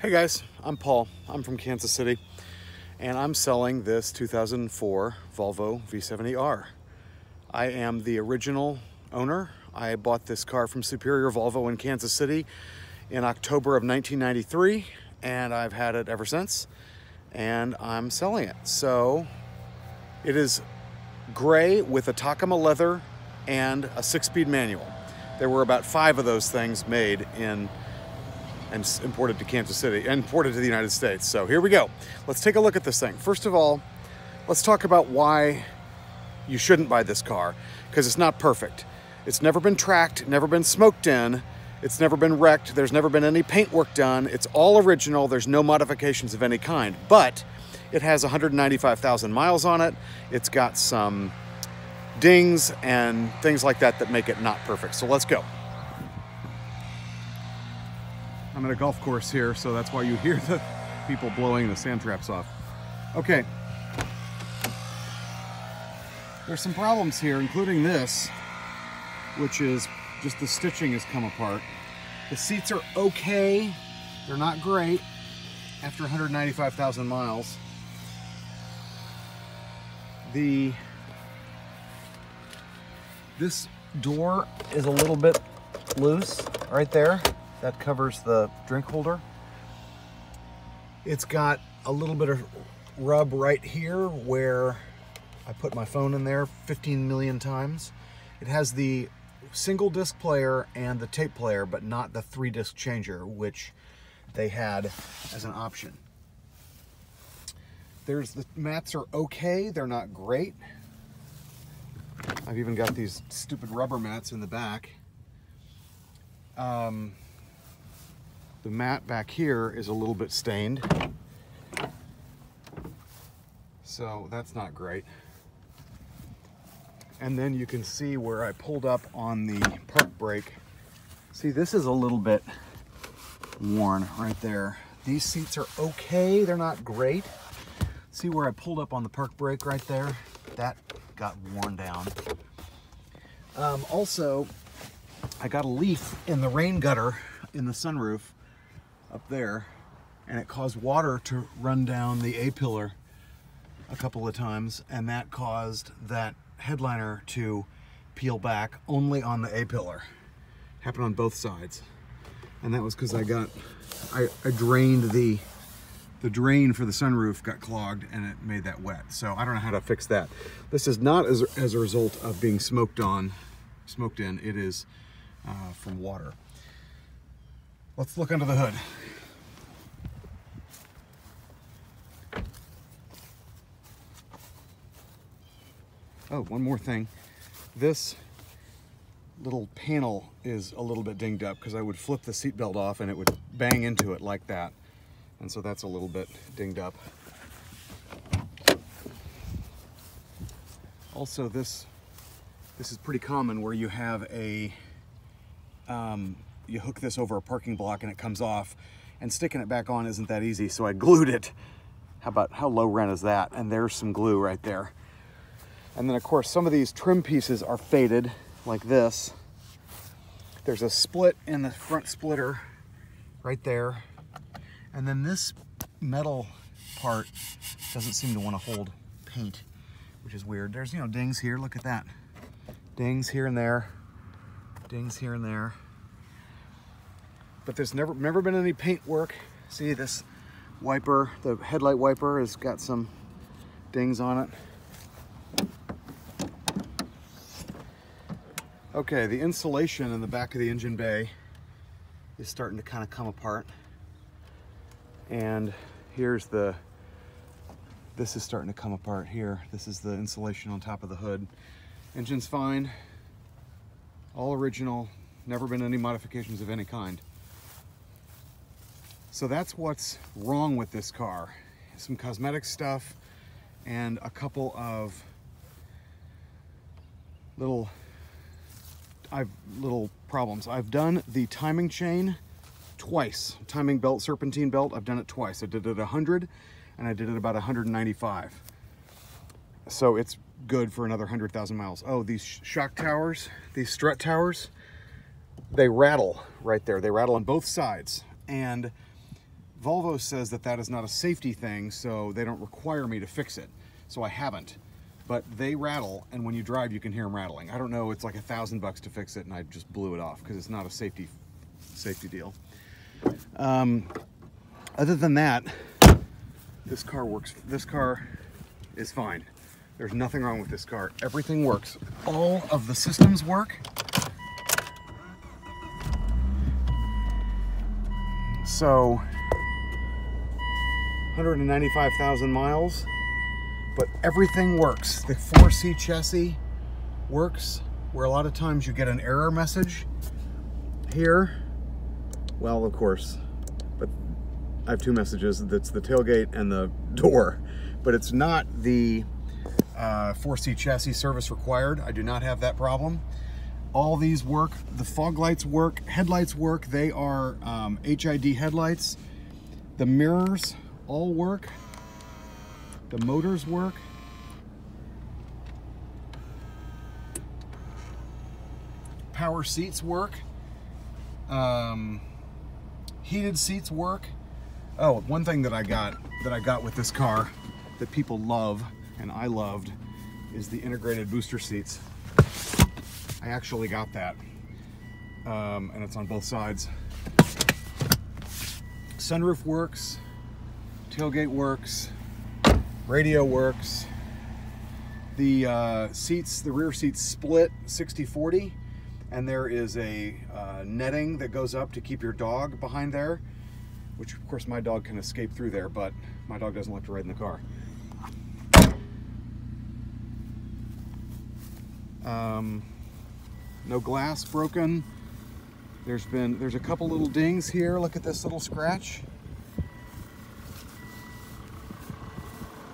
Hey guys, I'm Paul. I'm from Kansas City, and I'm selling this 2004 Volvo V70 R. I am the original owner. I bought this car from Superior Volvo in Kansas City in October of 1993, and I've had it ever since, and I'm selling it. So it is gray with a Takama leather and a 6-speed manual. There were about 5 of those things made and imported to Kansas City, imported to the United States. So here we go. Let's take a look at this thing. First of all, let's talk about why you shouldn't buy this car, because it's not perfect. It's never been tracked, never been smoked in, it's never been wrecked, there's never been any paint work done, it's all original, there's no modifications of any kind, but it has 195,000 miles on it. It's got some dings and things like that that make it not perfect. So let's go. I'm at a golf course here, so that's why you hear the people blowing the sand traps off. Okay. There's some problems here, including this, which is just the stitching has come apart. The seats are okay. They're not great after 195,000 miles. This door is a little bit loose right there. That covers the drink holder. It's got a little bit of rub right here where I put my phone in there 15 million times. It has the single disc player and the tape player, but not the 3-disc changer, which they had as an option. The mats are okay, they're not great. I've even got these stupid rubber mats in the back. The mat back here is a little bit stained, so that's not great. And then you can see where I pulled up on the park brake. See, this is a little bit worn right there. These seats are okay, they're not great. See where I pulled up on the park brake right there? That got worn down. Also, I got a leaf in the rain gutter in the sunroof up there, and it caused water to run down the A-pillar a couple of times, and that caused that headliner to peel back only on the A-pillar. Happened on both sides. And that was because I drained the drain for the sunroof got clogged, and it made that wet. So I don't know how to fix that. This is not as a result of being smoked in. It is from water. Let's look under the hood. Oh, one more thing. This little panel is a little bit dinged up because I would flip the seatbelt off and it would bang into it like that. And so that's a little bit dinged up. Also, this is pretty common where you have a you hook this over a parking block and it comes off, and sticking it back on isn't that easy, so I glued it. How low rent is that? And there's some glue right there. And then of course some of these trim pieces are faded like this. There's a split in the front splitter right there. And then this metal part doesn't seem to want to hold paint, which is weird. There's, dings here, look at that. Dings here and there, dings here and there. But there's never been any paint work. See, this wiper, the headlight wiper, has got some dings on it. Okay, the insulation in the back of the engine bay is starting to kind of come apart. And here's this is starting to come apart here. This is the insulation on top of the hood. Engine's fine, all original, never been any modifications of any kind. So that's what's wrong with this car. Some cosmetic stuff and a couple of little problems. I've done the timing chain twice. Timing belt, serpentine belt, I've done it twice. I did it at 100 and I did it about 195. So it's good for another 100,000 miles. Oh, these shock towers, these strut towers, they rattle right there. They rattle on both sides. And Volvo says that that is not a safety thing, so they don't require me to fix it. So I haven't. But they rattle, and when you drive, you can hear them rattling. I don't know, it's like $1,000 to fix it, and I just blew it off because it's not a safety deal. Other than that, this car works. This car is fine. There's nothing wrong with this car. Everything works. All of the systems work. So, 195,000 miles, but everything works. The 4C chassis works, where a lot of times you get an error message here. Well, of course, but I have two messages. That's the tailgate and the door, but it's not the 4C chassis service required. I do not have that problem. All these work. The fog lights work, headlights work. They are HID headlights. The mirrors all work. The motors work. Power seats work. Heated seats work. Oh, one thing that I got with this car that people love and I loved is the integrated booster seats. I actually got that, and it's on both sides. Sunroof works, tailgate works, radio works. The seats, the rear seats split 60-40, and there is a netting that goes up to keep your dog behind there, which of course my dog can escape through there, but my dog doesn't like to ride in the car. No glass broken. There's a couple little dings here. Look at this little scratch.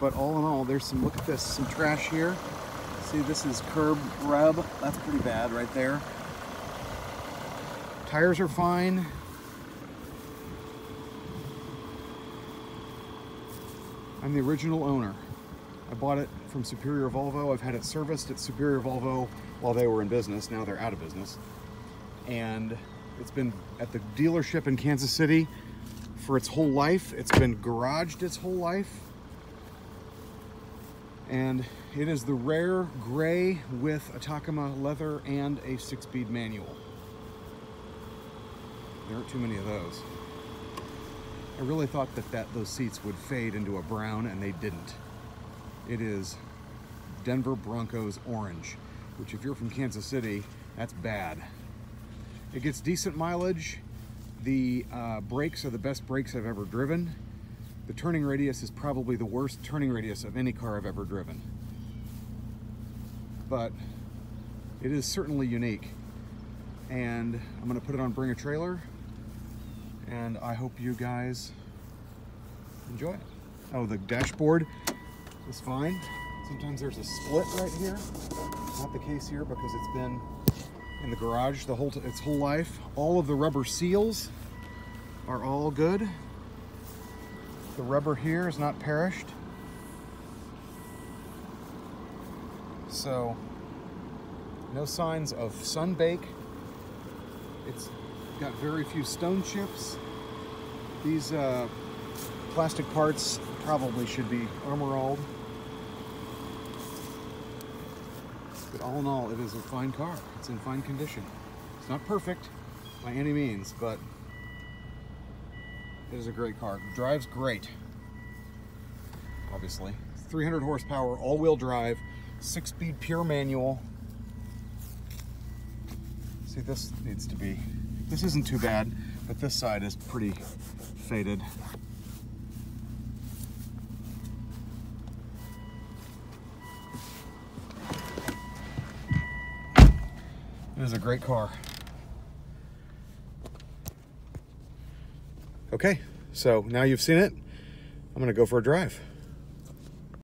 But all in all, there's some, look at this, some trash here. See, this is curb rub. That's pretty bad right there. Tires are fine. I'm the original owner. I bought it from Superior Volvo. I've had it serviced at Superior Volvo while they were in business. Now they're out of business. And it's been at the dealership in Kansas City for its whole life. It's been garaged its whole life. And it is the rare gray with Atacama leather and a 6-speed manual. There aren't too many of those. I really thought that those seats would fade into a brown, and they didn't. It is Denver Broncos orange, which if you're from Kansas City, that's bad. It gets decent mileage. The brakes are the best brakes I've ever driven. The turning radius is probably the worst turning radius of any car I've ever driven. But it is certainly unique. And I'm gonna put it on Bring a Trailer, and I hope you guys enjoy it. Oh, the dashboard is fine. Sometimes there's a split right here. Not the case here because it's been in the garage its whole life. All of the rubber seals are all good. The rubber here is not perished. So, no signs of sunbake. It's got very few stone chips. These plastic parts probably should be armor-alled. But all in all, it is a fine car. It's in fine condition. It's not perfect by any means, but it is a great car. It drives great, obviously. 300 horsepower, all-wheel drive, 6-speed pure manual. See, this needs to be, this isn't too bad, but this side is pretty faded. It is a great car. Okay, so now you've seen it, I'm gonna go for a drive.